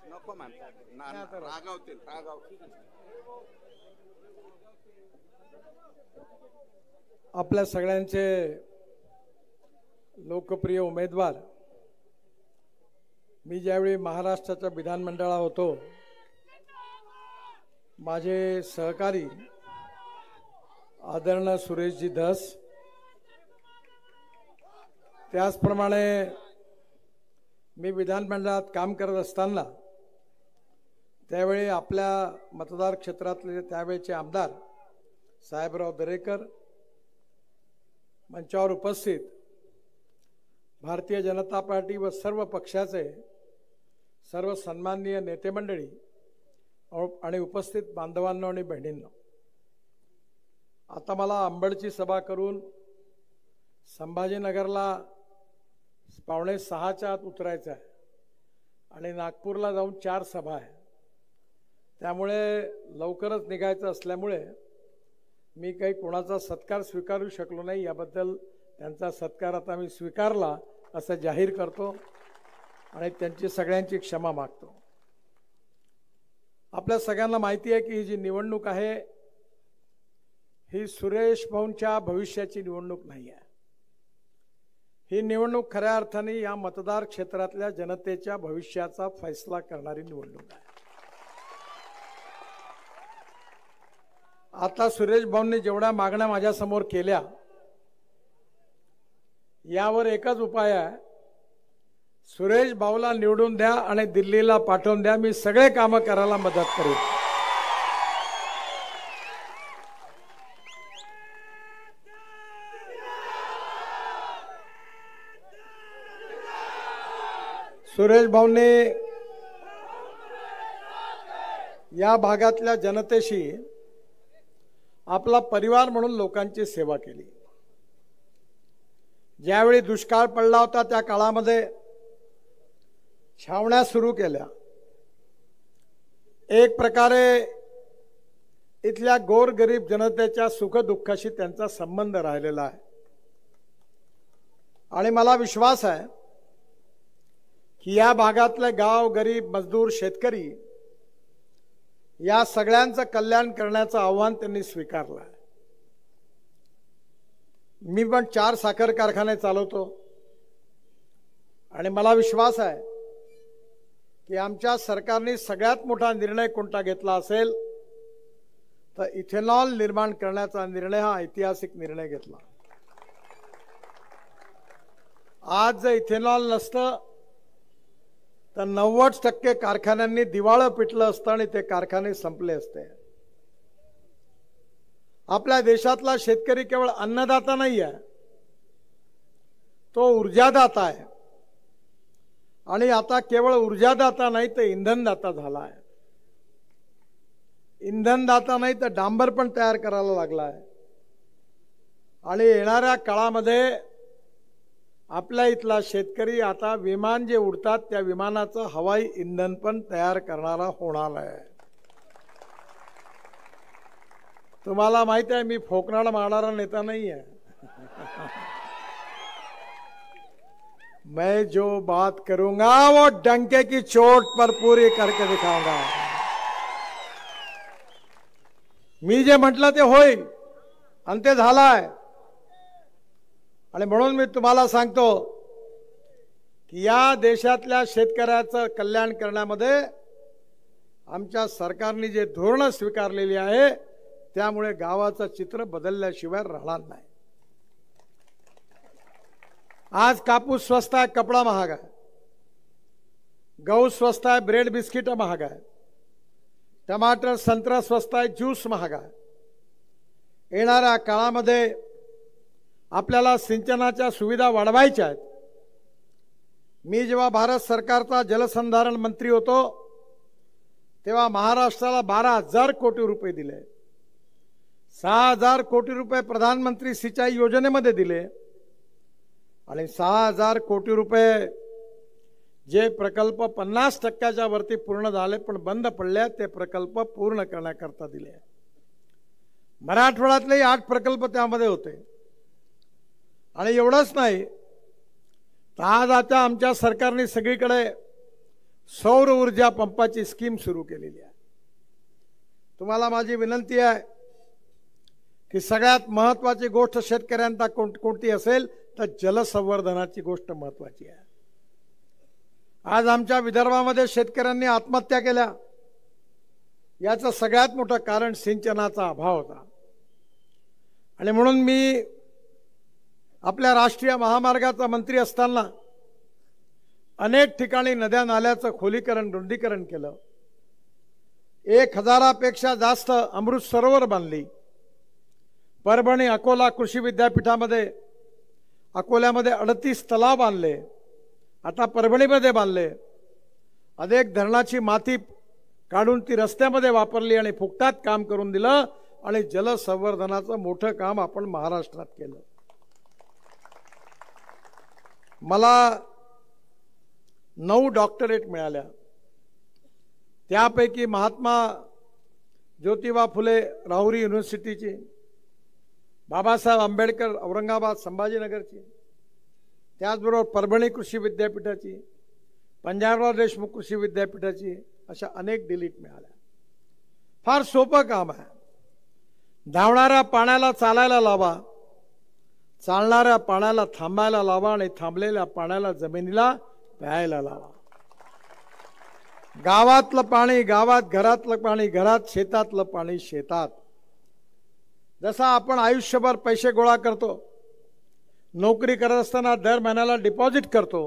नको म्हणतात रागावतील आपल्या सगळ्यांचे लोकप्रिय उमेदवार, मी ज्यावेळी महाराष्ट्राच्या विधानमंडळात होतो, माझे सहकारी आदरणीय सुरेशजी धस, त्याचप्रमाणे मी विधानमंडळात काम करत असताना त्यावेळी आपल्या मतदार क्षेत्रातले त्यावेळेचे आमदार साहेबराव दरेकर, मंचावर उपस्थित भारतीय जनता पार्टी व सर्व पक्षाचे सर्व सन्माननीय नेते मंडळी आणि उपस्थित बांधवांनो आणि बहिणींनो, आता मला अंबडची सभा करून संभाजीनगरला 5:45च्या आत उतरायचं आहे आणि नागपूरला जाऊन 4 सभा आहे, त्यामुळे लवकरच निघायचं असल्यामुळे मी काही कोणाचा सत्कार स्वीकारू शकलो नाही. याबद्दल त्यांचा सत्कार आता मी स्वीकारला असं जाहीर करतो आणि त्यांची सगळ्यांची क्षमा मागतो. आपल्या सगळ्यांना माहिती आहे की ही जी निवडणूक आहे ही सुरेश भाऊंच्या भविष्याची निवडणूक नाही आहे. ही निवडणूक खऱ्या अर्थाने या मतदार क्षेत्रातल्या जनतेच्या भविष्याचा फैसला करणारी निवडणूक आहे. आता सुरेश भाऊंनी जेवढ्या मागण्या माझ्या समोर केल्या, यावर एकच उपाय आहे, सुरेश भाऊला निवडून द्या आणि दिल्लीला पाठवून द्या, मी सगळे कामं करायला मदत करेन. सुरेश भाऊंनी या भागातल्या जनतेशी आपला परिवार म्हणून लोकांची सेवा केली. ज्यावेळी दुष्काळ पडला होता त्या काळामध्ये छावण्या सुरू केल्या. एक प्रकारे इथल्या गोरगरीब जनतेच्या सुखदुःखाशी त्यांचा संबंध राहिलेला आहे आणि मला विश्वास आहे की या भागातले गाव, गरीब, मजदूर, शेतकरी या सगळ्यांचं कल्याण करण्याचं आव्हान त्यांनी स्वीकारलं आहे. मी पण 4 साखर कारखाने चालवतो आणि मला विश्वास आहे की आमच्या सरकारने सगळ्यात मोठा निर्णय कोणता घेतला असेल तर इथेनॉल निर्माण करण्याचा निर्णय, हा ऐतिहासिक निर्णय घेतला. आज जर इथेनॉल नसतं तर 90% कारखान्यांनी दिवाळं पिटलं असतं आणि ते कारखाने संपले असते. आपल्या देशातला शेतकरी केवळ अन्नदाता नाही आहे, तो ऊर्जादाता आहे आणि आता केवळ ऊर्जादाता नाही तर इंधनदाता झाला आहे. इंधनदाता नाही तर डांबर पण तयार करायला लागला आहे आणि येणाऱ्या काळामध्ये आपल्या इथला शेतकरी आता विमान जे उडतात त्या विमानाचं हवाई इंधन पण तयार करणारा होणार आहे. तुम्हाला माहिती आहे मी फोकनाड मारणारा नेता नाही आहे. मैं जो बात करूंगा वो डंके की चोट पर पूरी करके दिखाऊंगा. मी जे म्हटलं ते होईल आणि ते झालंय. आणि म्हणून मी तुम्हाला सांगतो की या देशातल्या शेतकऱ्याचं कल्याण करण्यामध्ये आमच्या सरकारने जे धोरणं स्वीकारलेली आहे त्यामुळे गावाचं चित्र बदलल्याशिवाय राहणार नाही. आज कापूस स्वस्त आहे, कपडा महाग आहे, गहू स्वस्त आहे, ब्रेड बिस्किट महाग आहे, टमाटर संत्रा स्वस्त आहे, ज्यूस महाग आहे. येणाऱ्या काळामध्ये आपल्याला सिंचनाच्या सुविधा वाढवायच्या आहेत. मी जेव्हा भारत सरकारचा जलसंधारण मंत्री होतो तेव्हा महाराष्ट्राला 12,000 कोटी रुपये दिले. 6,000 कोटी रुपये प्रधानमंत्री सिंचाई योजनेमध्ये दिले आणि 6,000 कोटी रुपये जे प्रकल्प 50% वरती पूर्ण झाले पण बंद पडले ते प्रकल्प पूर्ण करण्याकरता दिले. मराठवाड्यातले 8 प्रकल्प त्यामध्ये होते. आणि एवढंच नाही तर आज आता आमच्या सरकारने सगळीकडे सौर ऊर्जा पंपाची स्कीम सुरू केलेली आहे. तुम्हाला माझी विनंती आहे की सगळ्यात महत्त्वाची गोष्ट शेतकऱ्यांना कोणती असेल तर जलसंवर्धनाची गोष्ट महत्त्वाची आहे. आज आमच्या विदर्भामध्ये शेतकऱ्यांनी आत्महत्या केल्या. याचं सगळ्यात मोठं कारण सिंचनाचा अभाव होता. आणि म्हणून मी आपल्या राष्ट्रीय महामार्गाचा मंत्री असताना अनेक ठिकाणी नद्या नाल्याचं खोलीकरण रुंदीकरण केलं. 1000पेक्षा जास्त अमृत सरोवर बांधली. परभणी अकोला कृषी विद्यापीठामध्ये अकोल्यामध्ये 38 तलाव बांधले. आता परभणीमध्ये बांधले. अनेक धरणाची माती काढून ती रस्त्यामध्ये वापरली आणि फुकटात काम करून दिलं आणि जलसंवर्धनाचं मोठं काम आपण महाराष्ट्रात केलं. मला 9 डॉक्टरेट मिळाल्या. त्यापैकी महात्मा ज्योतिबा फुले राहुरी युनिव्हर्सिटीची, बाबासाहेब आंबेडकर औरंगाबाद संभाजीनगरची, त्याचबरोबर परभणी कृषी विद्यापीठाची, पंजाबराव देशमुख कृषी विद्यापीठाची, अशा अनेक डिलीट मिळाल्या. फार सोपं काम आहे. धावणाऱ्या पाण्याला चालायला लावा, चालणाऱ्या पाण्याला थांबायला लावा आणि थांबलेल्या पाण्याला जमिनीला प्यायला लावा. गावातलं पाणी गावात, घरातलं पाणी घरात, शेतातलं पाणी शेतात. जसा आपण आयुष्यभर पैसे गोळा करतो, नोकरी करत असताना दर महिन्याला डिपॉझिट करतो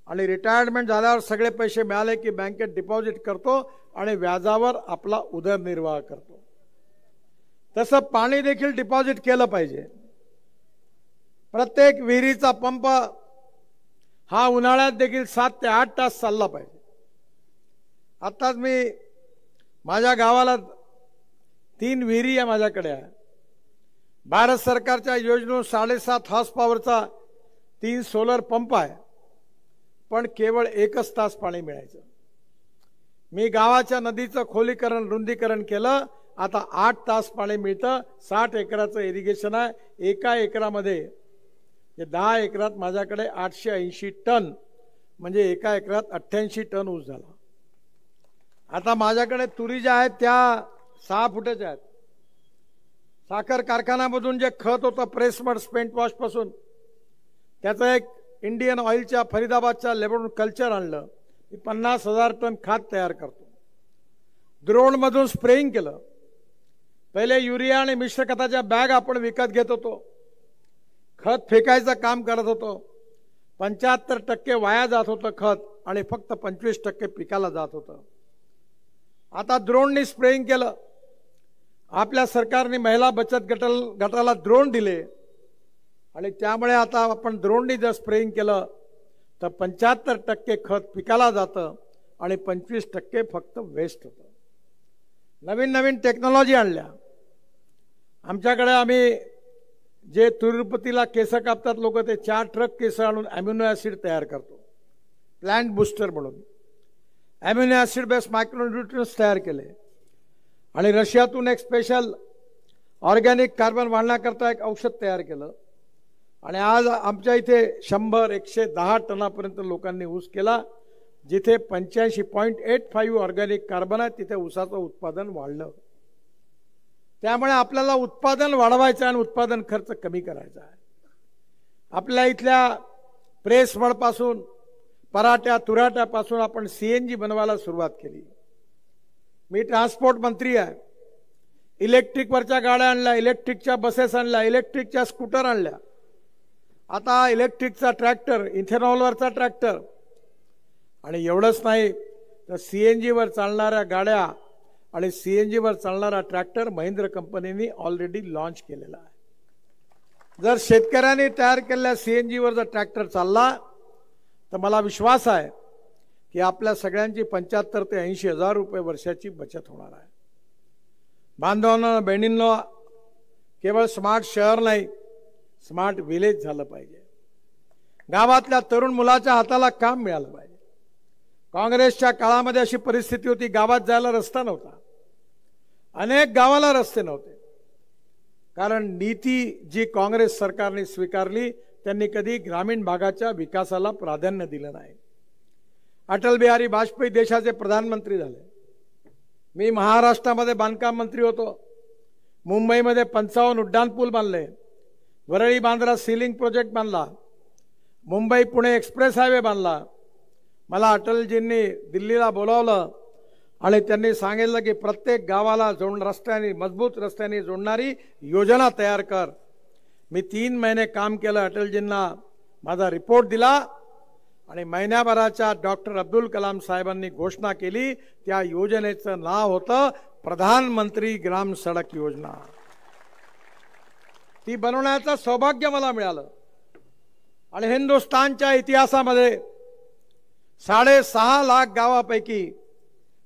आणि रिटायरमेंट झाल्यावर सगळे पैसे मिळाले की बँकेत डिपॉझिट करतो आणि व्याजावर आपला उदरनिर्वाह करतो, तसं पाणी देखील डिपॉझिट केलं पाहिजे. प्रत्येक विहिरीचा पंप हा उन्हाळ्यात देखील 7 ते 8 तास चालला पाहिजे. आत्ताच मी माझ्या गावाला 3 विहिरी आहे माझ्याकडे आहे. भारत सरकारच्या योजनेतून 7.5 हॉर्स पॉवरचा 3 सोलर पंप आहे, पण केवळ 1च तास पाणी मिळायचं. मी गावाच्या नदीचं खोलीकरण रुंदीकरण केलं. आता 8 तास पाणी मिळतं. 60 एकराचं इरिगेशन आहे. एका एकरामध्ये 10 एकरात माझ्याकडे 880 टन, म्हणजे एका एकरात 88 टन ऊस झाला. आता माझ्याकडे तुरी ज्या आहेत त्या 6 फुटाच्या आहेत. साखर कारखान्यामधून जे खत होतं प्रेसमड स्पेंट वॉश पासून, त्याचं एक इंडियन ऑइलच्या फरीदाबादच्या लेबरून कल्चर आणलं. 50,000 टन खत तयार करतो. द्रोणमधून स्प्रेइंग केलं. पहिले युरिया आणि मिश्र खताच्या बॅग आपण विकत घेत होतो. खत फेकायचं काम करत होतो. 75% वाया जात होतं खत आणि फक्त 25% पिकाला जात होतं. आता द्रोणनी स्प्रेइंग केलं. आपल्या सरकारने महिला बचत गटाला द्रोण दिले आणि त्यामुळे आता आपण द्रोणनी जर स्प्रेइंग केलं तर 75% खत पिकाला जातं आणि 25% फक्त वेस्ट होतं. नवीन नवीन टेक्नॉलॉजी आणल्या. आमच्याकडे आम्ही जे तिरुपतीला केस कापतात लोक, ते 4 ट्रक केस आणून अॅम्युनो ॲसिड तयार करतो, प्लांट बुस्टर म्हणून. अॅम्युनो ॲसिड बेस्ड मायक्रोन्यूट्रियंट्स तयार केले आणि रशियातून एक स्पेशल ऑर्गॅनिक कार्बन वाढण्याकरता एक औषध तयार केलं. आणि आज आमच्या इथे 100-110 टनापर्यंत लोकांनी ऊस केला. जिथे 85.85 ऑर्गॅनिक कार्बन आहे तिथे ऊसाचं उत्पादन वाढलं. त्यामुळे आपल्याला उत्पादन वाढवायचं आणि उत्पादन खर्च कमी करायचा आहे. आपल्या इथल्या प्रेसमडपासून, पराठ्या तुराट्यापासून आपण CNG बनवायला सुरुवात केली. मी ट्रान्सपोर्ट मंत्री आहे. इलेक्ट्रिकवरच्या गाड्या आणल्या, इलेक्ट्रिकच्या बसेस आणल्या, इलेक्ट्रिकच्या स्कूटर आणल्या. आता इलेक्ट्रिकचा ट्रॅक्टर, इथेनॉलवरचा ट्रॅक्टर, आणि एवढंच नाही तर CNGवर चालणाऱ्या गाड्या आणि CNGवर चालणारा ट्रॅक्टर महिंद्र कंपनीने ऑलरेडी लॉन्च केलेला आहे. जर शेतकऱ्यांनी तयार केलेल्या CNGवर जर ट्रॅक्टर चालला तर मला विश्वास आहे की आपल्या सगळ्यांची 75 ते 80 हजार रुपये वर्षाची बचत होणार आहे. बांधवांनो, बहिणींनो, केवळ स्मार्ट शहर नाही, स्मार्ट विलेज झालं पाहिजे. गावातल्या तरुण मुलाच्या हाताला काम मिळालं पाहिजे. काँग्रेसच्या काळामध्ये अशी परिस्थिती होती, गावात जायला रस्ता नव्हता. अनेक गावाला रस्ते नव्हते, कारण नीती जी काँग्रेस सरकारने स्वीकारली त्यांनी कधी ग्रामीण भागाच्या विकासाला प्राधान्य दिलं नाही. अटल बिहारी वाजपेयी देशाचे प्रधानमंत्री झाले. मी महाराष्ट्रामध्ये बांधकाम मंत्री होतो. मुंबईमध्ये 55 उड्डाणपूल बांधले. वरळी बांद्रा सीलिंग प्रोजेक्ट बांधला. मुंबई पुणे एक्सप्रेस हायवे बांधला. मला अटलजींनी दिल्लीला बोलावलं आणि त्यांनी सांगितलं की प्रत्येक गावाला रस्त्याने मजबूत रस्त्याने जोडणारी योजना तयार कर. मी 3 महिने काम केलं. अटलजींना माझा रिपोर्ट दिला आणि महिन्याभराच्या डॉक्टर अब्दुल कलाम साहेबांनी घोषणा केली. त्या योजनेचं नाव होतं प्रधानमंत्री ग्राम सडक योजना. ती बनवण्याचं सौभाग्य मला मिळालं आणि हिंदुस्थानच्या इतिहासामध्ये 6.5 लाख गावापैकी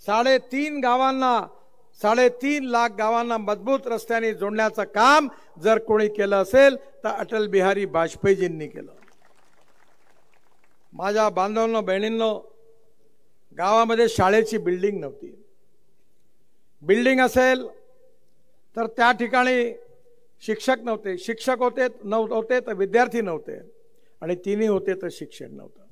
3.5 लाख गावांना मजबूत रस्त्याने जोडण्याचं काम जर कोणी केलं असेल तर अटल बिहारी वाजपेयीजींनी केलं. माझ्या बांधवांनो बहिणींनो, गावामध्ये शाळेची बिल्डिंग नव्हती. बिल्डिंग असेल तर त्या ठिकाणी शिक्षक नव्हते. शिक्षक होते तर विद्यार्थी नव्हते आणि तिन्ही होते तर शिक्षण नव्हतं.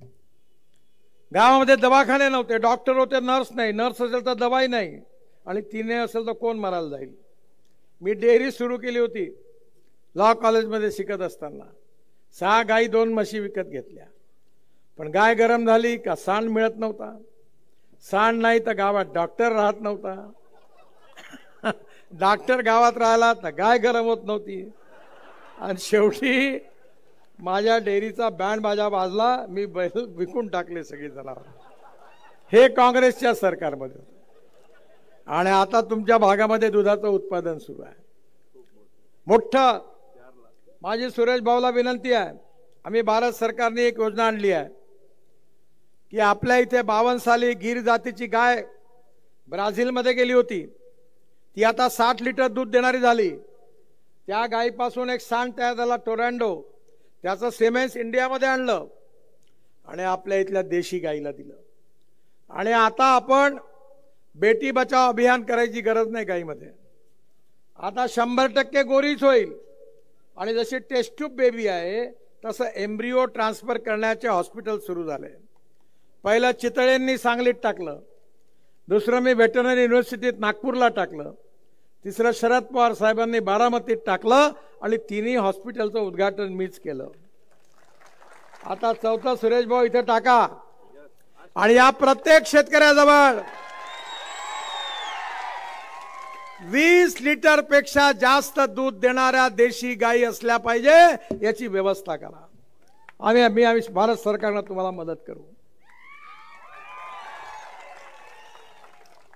गावामध्ये दवाखाने नव्हते. डॉक्टर होते, नर्स नाही. नर्स असेल तर दवाई नाही आणि तिने असेल तर कोण मरायला जाईल. मी डेअरी सुरू केली होती लॉ कॉलेजमध्ये शिकत असताना. 6 गाई 2 म्हशी विकत घेतल्या. पण गाय गरम झाली का सांड मिळत नव्हता. सांड नाही तर गावात डॉक्टर राहत नव्हता. डॉक्टर गावात राहिला तर गाय गरम होत नव्हती. आणि शेवटी माझ्या डेअरीचा बँड बाजा वाजला. मी बैल विकून टाकले सगळे जनावर. हे काँग्रेसच्या सरकारमध्ये होतं. आणि आता तुमच्या भागामध्ये दुधाचं उत्पादन सुरू आहे मोठं. माझी सुरेश भाऊला विनंती आहे, आम्ही भारत सरकारने एक योजना आणली आहे की आपल्या इथे 52 साली गिर जातीची गाय ब्राझीलमध्ये गेली होती. ती आता 60 लिटर दूध देणारी झाली. त्या गायीपासून एक सांड तयार झाला टोरॅन्डो. त्याचं सिमेंट्स इंडियामध्ये आणलं आणि आपल्या इथल्या देशी गाईला दिलं. आणि आता आपण बेटी बचाव अभियान करायची गरज नाही गाईमध्ये. आता 100% गोरीच होईल. आणि जशी टेस्ट ट्यूब बेबी आहे तसं एम्ब्रिओ ट्रान्सफर करण्याचे हॉस्पिटल सुरू झाले. पहिलं चितळेंनी सांगलीत टाकलं. दुसरं मी व्हेटरनरी युनिव्हर्सिटीत नागपूरला टाकलं. तिसरं शरद पवार साहेबांनी बारामतीत टाकलं आणि 3ही हॉस्पिटलचं उद्घाटन मीच केलं. आता 4थं सुरेश भाऊ इथे टाका. आणि या प्रत्येक शेतकऱ्याजवळ 20 लिटर पेक्षा जास्त दूध देणाऱ्या देशी गायी असल्या पाहिजे याची व्यवस्था करा. आम्ही भारत सरकारनं तुम्हाला मदत करू.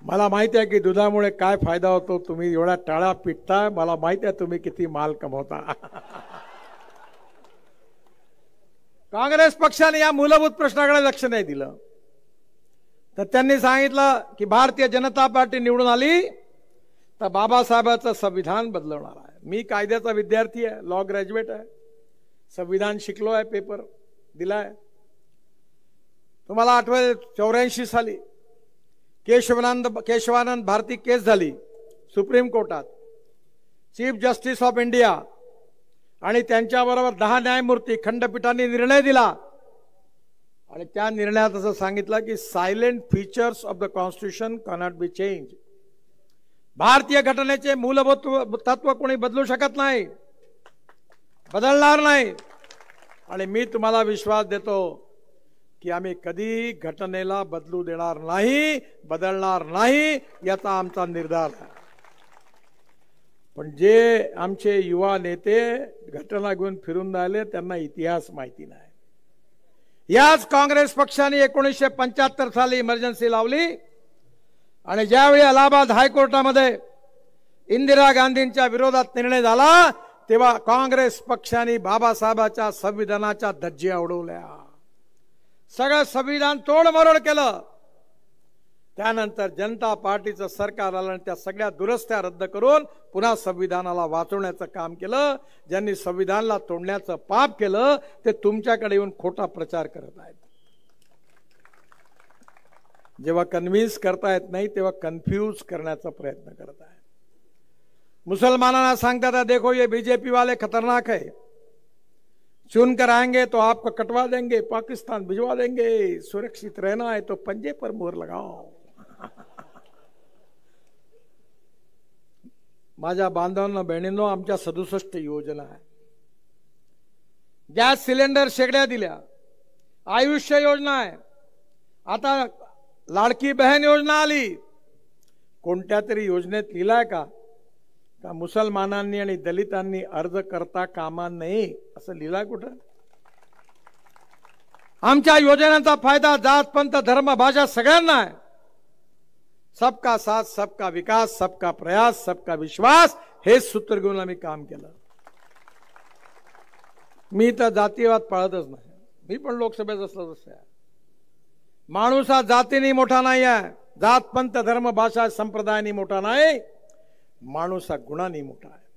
मला माहिती आहे की दुधामुळे काय फायदा होतो. तुम्ही एवढ्या टाळ्या पिटता. मला माहिती आहे तुम्ही किती माल कमवता. काँग्रेस पक्षाने या मूलभूत प्रश्नाकडे लक्ष नाही दिलं. तर त्यांनी सांगितलं की भारतीय जनता पार्टी निवडून आली तर बाबासाहेबांचं संविधान बदलवणार आहे. मी कायद्याचा विद्यार्थी आहे, लॉ ग्रॅज्युएट आहे, संविधान शिकलो आहे, पेपर दिलाय. तुम्हाला आठवतं 84 साली केशवानंद भारती केस झाली सुप्रीम कोर्टात. चीफ जस्टिस ऑफ इंडिया आणि त्यांच्याबरोबर 10 न्यायमूर्ती खंडपीठाने निर्णय दिला आणि त्या निर्णयात असं सांगितलं की silent features of the constitution cannot be change. भारतीय घटनेचे मूलभूत तत्व कोणी बदलू शकत नाही, बदलणार नाही. आणि मी तुम्हाला विश्वास देतो की आम्ही कधी घटनेला बदलू देणार नाही, बदलणार नाही, याचा आमचा निर्धार आहे. पण जे आमचे युवा नेते घटना घेऊन फिरून राहिले त्यांना इतिहास माहिती नाही. याच काँग्रेस पक्षाने 1975 साली इमर्जन्सी लावली आणि ज्यावेळी अलाहाबाद हायकोर्टामध्ये इंदिरा गांधींच्या विरोधात निर्णय झाला तेव्हा काँग्रेस पक्षाने बाबासाहेबांच्या संविधानाच्या धज्जिया उडवल्या. सगळं संविधान तोडमोड केलं. त्यानंतर जनता पार्टीचं सरकार आलं आणि त्या सगळ्या दुरुस्त्या रद्द करून पुन्हा संविधानाला वाचवण्याचं काम केलं. ज्यांनी संविधानाला तोडण्याचं पाप केलं ते तुमच्याकडे येऊन खोटा प्रचार करत आहेत. जेव्हा कन्व्हिन्स करता येत नाही तेव्हा कन्फ्यूज करण्याचा प्रयत्न करत आहे. मुसलमानांना सांगतात देखो ये बीजेपी वाले खतरनाक है. चुन कर आएंगे तो आपको कटवा देंगे, पाकिस्तान भिजवा देंगे। सुरक्षित रहना है तो पंजे पर मोहर लगाओ। माझ्या बांधवांनो बहिणींनो, आमच्या 67 योजना आहे। गॅस सिलेंडर शेगड्या दिल्या, आयुष्य योजना आहे, आता लाडकी बहन योजना आली। कोणत्या तरी योजनेत लिहिलाय का मुसलमानांनी आणि दलितांनी अर्ज करता कामा नये असं लिहिलाय कुठं? आमच्या योजनांचा फायदा जात पंथ धर्म भाषा सगळ्यांना आहे। सबका साथ सबका विकास, सबका प्रयास, सबका विश्वास हे सूत्र घेऊन आम्ही काम केलं। मी तर जातीयवाद पाळतच नाही, मी पण लोकसभेत असलं तसं आहे। माणूस हा जातीने मोठा नाही आहे, जात पंथ धर्म भाषा संप्रदायाने मोठा नाही, माणूस हा गुणांनी मोठा आहे।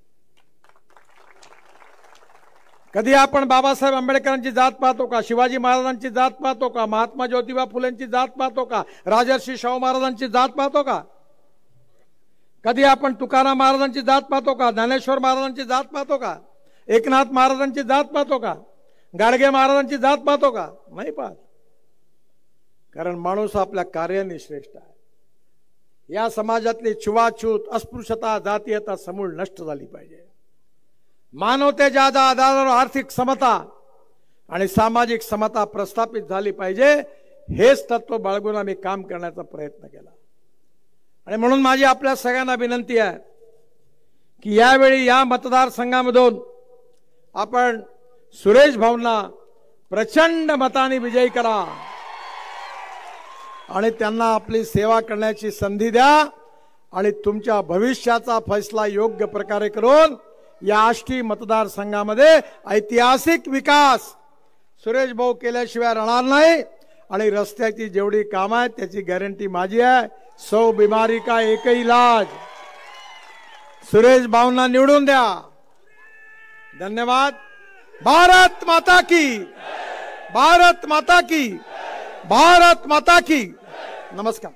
कधी आपण बाबासाहेब आंबेडकरांची जात पाहतो का? शिवाजी महाराजांची जात पाहतो का? महात्मा ज्योतिबा फुलेंची जात पाहतो का? राजर्षी शाहू महाराजांची जात पाहतो का? कधी आपण तुकाराम महाराजांची जात पाहतो का? ज्ञानेश्वर महाराजांची जात पाहतो का? एकनाथ महाराजांची जात पाहतो का? गाडगे महाराजांची जात पाहतो का? नाही पाहत। कारण माणूस आपल्या कार्याने श्रेष्ठ आहे। या समाजातली छुवाछूत, अस्पृश्यता, जातीयता समूळ नष्ट झाली पाहिजे। मानवतेच्या आधारावर आर्थिक समता आणि सामाजिक समता प्रस्थापित झाली पाहिजे। हेच तत्व बाळगून आम्ही काम करण्याचा प्रयत्न केला। आणि म्हणून माझी आपल्या सगळ्यांना विनंती आहे की यावेळी या मतदारसंघामधून आपण सुरेश भाऊंना प्रचंड मताने विजयी करा आणि त्यांना आपली सेवा करण्याची संधी द्या आणि तुमच्या भविष्याचा फैसला योग्य प्रकारे करून या आष्टी मतदारसंघामध्ये ऐतिहासिक विकास सुरेश भाऊ केल्याशिवाय राहणार नाही। आणि रस्त्याची जेवढी कामं आहेत त्याची गॅरंटी माझी आहे। 100 बीमारी का एक ही इलाज। सुरेश भाऊंना निवडून द्या। धन्यवाद। भारत माता की, भारत माता की, भारत माता की। नमस्कार।